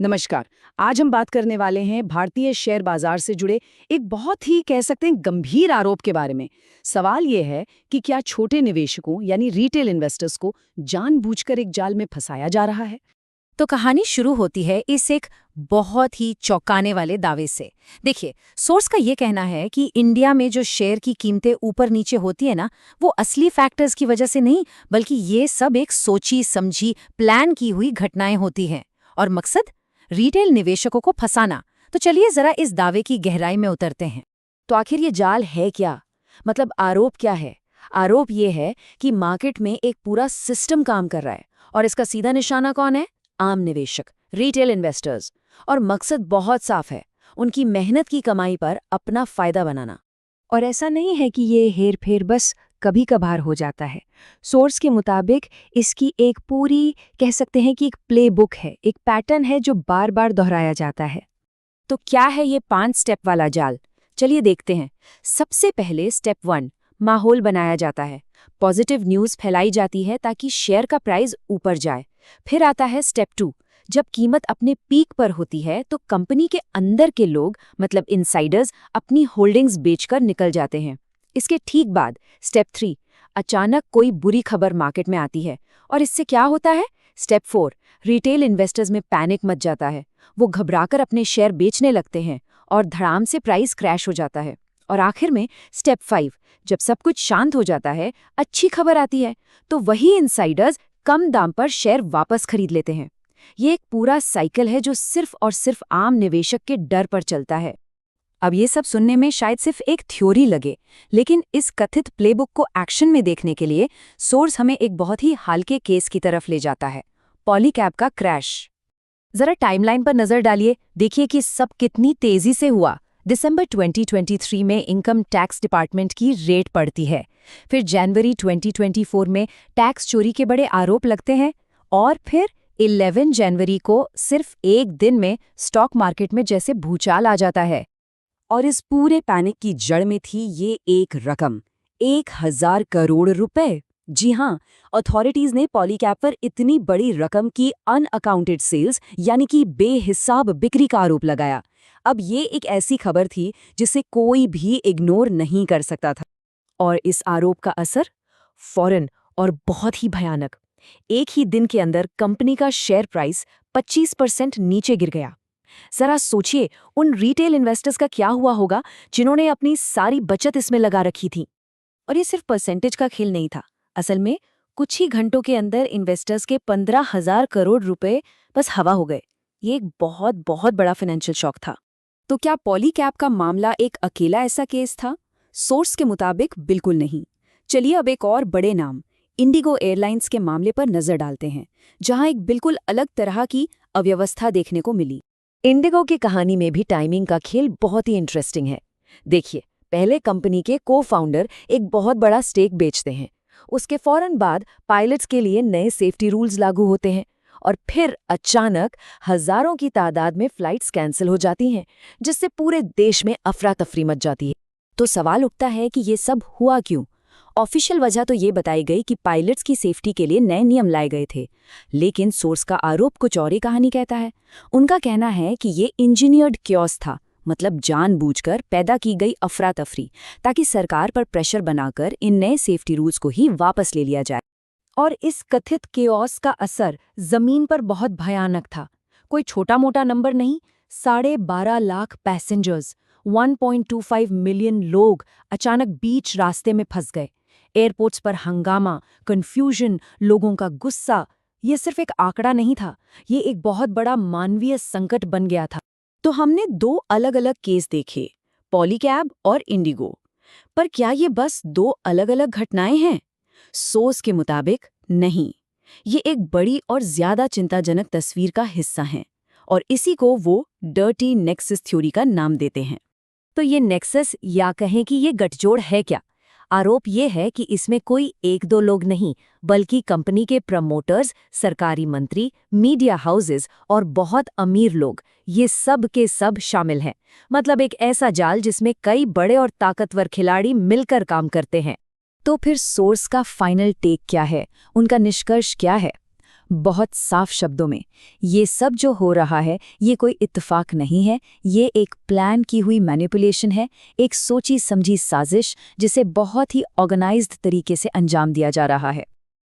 नमस्कार। आज हम बात करने वाले हैं भारतीय शेयर बाजार से जुड़े एक बहुत ही कह सकते हैं गंभीर आरोप के बारे में। सवाल ये है कि क्या छोटे निवेशकों यानी रिटेल इन्वेस्टर्स को जानबूझकर एक जाल में फंसाया जा रहा है? तो कहानी शुरू होती है इस एक बहुत ही चौंकाने वाले दावे से। देखिए, सोर्स का ये कहना है कि इंडिया में जो शेयर की कीमतें ऊपर नीचे होती है ना, वो असली फैक्टर्स की वजह से नहीं, बल्कि ये सब एक सोची समझी प्लान की हुई घटनाएं होती हैं। और मकसद रिटेल निवेशकों को फंसाना। तो चलिए जरा इस दावे की गहराई में उतरते हैं। तो आखिर ये जाल है क्या? मतलब आरोप क्या है? आरोप ये है कि मार्केट में एक पूरा सिस्टम काम कर रहा है और इसका सीधा निशाना कौन है? आम निवेशक, रिटेल इन्वेस्टर्स। और मकसद बहुत साफ है, उनकी मेहनत की कमाई पर अपना फायदा बनाना। और ऐसा नहीं है कि ये हेर फेर बस कभी कभार हो जाता है। सोर्स के मुताबिक इसकी एक पूरी कह सकते हैं कि एक प्लेबुक है, एक पैटर्न है जो बार बार दोहराया जाता है। तो क्या है ये 5 स्टेप वाला जाल? चलिए देखते हैं। सबसे पहले स्टेप 1, माहौल बनाया जाता है। पॉजिटिव न्यूज़ फैलाई जाती है ताकि शेयर का प्राइस ऊपर जाए। फिर आता है स्टेप 2, जब कीमत अपने पीक पर होती है तो कंपनी के अंदर के लोग मतलब इनसाइडर्स अपनी होल्डिंग्स बेचकर निकल जाते हैं। इसके ठीक बाद स्टेप 3, अचानक कोई बुरी खबर मार्केट में आती है और इससे क्या होता है? स्टेप 4, रिटेल इन्वेस्टर्स में पैनिक मच जाता है। वो घबराकर अपने शेयर बेचने लगते हैं और धड़ाम से प्राइस क्रैश हो जाता है। और आखिर में स्टेप 5, जब सब कुछ शांत हो जाता है, अच्छी खबर आती है, तो वही इनसाइडर्स कम दाम पर शेयर वापस खरीद लेते हैं। ये एक पूरा साइकिल है जो सिर्फ और सिर्फ आम निवेशक के डर पर चलता है। अब ये सब सुनने में शायद सिर्फ एक थ्योरी लगे, लेकिन इस कथित प्लेबुक को एक्शन में देखने के लिए सोर्स हमें एक बहुत ही हाल के केस की तरफ ले जाता है, पॉलीकैब का क्रैश। जरा टाइमलाइन पर नजर डालिए, देखिए कि सब कितनी तेजी से हुआ। दिसंबर 2023 में इनकम टैक्स डिपार्टमेंट की रेड पड़ती है। फिर जनवरी 2024 में टैक्स चोरी के बड़े आरोप लगते हैं और फिर 11 जनवरी को सिर्फ एक दिन में स्टॉक मार्केट में जैसे भूचाल आ जाता है। और इस पूरे पैनिक की जड़ में थी ये एक रकम, 1,000 करोड़ रुपए। जी हाँ, अथॉरिटीज ने पॉलीकैब पर इतनी बड़ी रकम की अनअकाउंटेड सेल्स यानी कि बेहिसाब बिक्री का आरोप लगाया। अब ये एक ऐसी खबर थी जिसे कोई भी इग्नोर नहीं कर सकता था। और इस आरोप का असर फौरन और बहुत ही भयानक। एक ही दिन के अंदर कंपनी का शेयर प्राइस 25% नीचे गिर गया। जरा सोचिए उन रिटेल इन्वेस्टर्स का क्या हुआ होगा जिन्होंने अपनी सारी बचत इसमें लगा रखी थी। और ये सिर्फ परसेंटेज का खेल नहीं था। असल में कुछ ही घंटों के अंदर इन्वेस्टर्स के 15,000 करोड़ रुपए बस हवा हो गए। ये एक बहुत बहुत बड़ा फाइनेंशियल शॉक था। तो क्या पॉलीकैब का मामला एक अकेला ऐसा केस था? सोर्स के मुताबिक बिल्कुल नहीं। चलिए अब एक और बड़े नाम इंडिगो एयरलाइंस के मामले पर नजर डालते हैं, जहां एक बिल्कुल अलग तरह की अव्यवस्था देखने को मिली। इंडिगो की कहानी में भी टाइमिंग का खेल बहुत ही इंटरेस्टिंग है। देखिए, पहले कंपनी के को-फाउंडर एक बहुत बड़ा स्टेक बेचते हैं। उसके फौरन बाद पायलट्स के लिए नए सेफ्टी रूल्स लागू होते हैं और फिर अचानक हजारों की तादाद में फ्लाइट्स कैंसिल हो जाती हैं, जिससे पूरे देश में अफरा तफरी मच जाती है। तो सवाल उठता है कि ये सब हुआ क्यों? ऑफिशियल वजह तो ये बताई गई कि पायलट्स की सेफ्टी के लिए नए नियम लाए गए थे, लेकिन सोर्स का आरोप कुछ और ही कहानी कहता है। उनका कहना है कि ये इंजीनियर्ड क्योस था, मतलब जानबूझकर पैदा की गई अफरा तफरी, ताकि सरकार पर प्रेशर बनाकर इन नए सेफ्टी रूल्स को ही वापस ले लिया जाए। और इस कथित केओस का असर जमीन पर बहुत भयानक था। कोई छोटा मोटा नंबर नहीं, 12.5 लाख पैसेंजर्स, 1.25 मिलियन लोग अचानक बीच रास्ते में फंस गए। एयरपोर्ट्स पर हंगामा, कंफ्यूजन, लोगों का गुस्सा। ये सिर्फ एक आंकड़ा नहीं था, ये एक बहुत बड़ा मानवीय संकट बन गया था। तो हमने 2 अलग-अलग केस देखे, पॉलीकैब और इंडिगो। पर क्या ये बस 2 अलग-अलग घटनाएं हैं? सोर्स के मुताबिक नहीं। ये एक बड़ी और ज्यादा चिंताजनक तस्वीर का हिस्सा हैं और इसी को वो डर्टी नेक्सस थ्योरी का नाम देते हैं। तो ये नेक्सस या कहें कि ये गठजोड़ है क्या? आरोप ये है कि इसमें कोई 1-2 लोग नहीं, बल्कि कंपनी के प्रमोटर्स, सरकारी मंत्री, मीडिया हाउसेस और बहुत अमीर लोग, ये सब के सब शामिल हैं। मतलब एक ऐसा जाल जिसमें कई बड़े और ताकतवर खिलाड़ी मिलकर काम करते हैं। तो फिर सोर्स का फाइनल टेक क्या है? उनका निष्कर्ष क्या है? बहुत साफ शब्दों में, ये सब जो हो रहा है ये कोई इत्तेफाक नहीं है, ये एक प्लान की हुई मैनिपुलेशन है, एक सोची समझी साजिश जिसे बहुत ही ऑर्गेनाइज्ड तरीके से अंजाम दिया जा रहा है।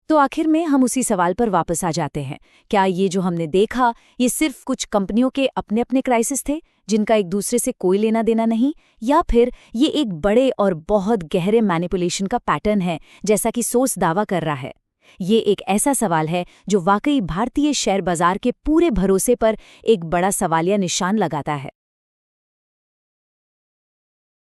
तो आखिर में हम उसी सवाल पर वापस आ जाते हैं, क्या ये जो हमने देखा ये सिर्फ कुछ कंपनियों के अपने अपने क्राइसिस थे जिनका एक दूसरे से कोई लेना देना नहीं, या फिर ये एक बड़े और बहुत गहरे मैनिपुलेशन का पैटर्न है जैसा कि सोर्स दावा कर रहा है? ये एक ऐसा सवाल है जो वाकई भारतीय शेयर बाजार के पूरे भरोसे पर एक बड़ा सवालिया निशान लगाता है।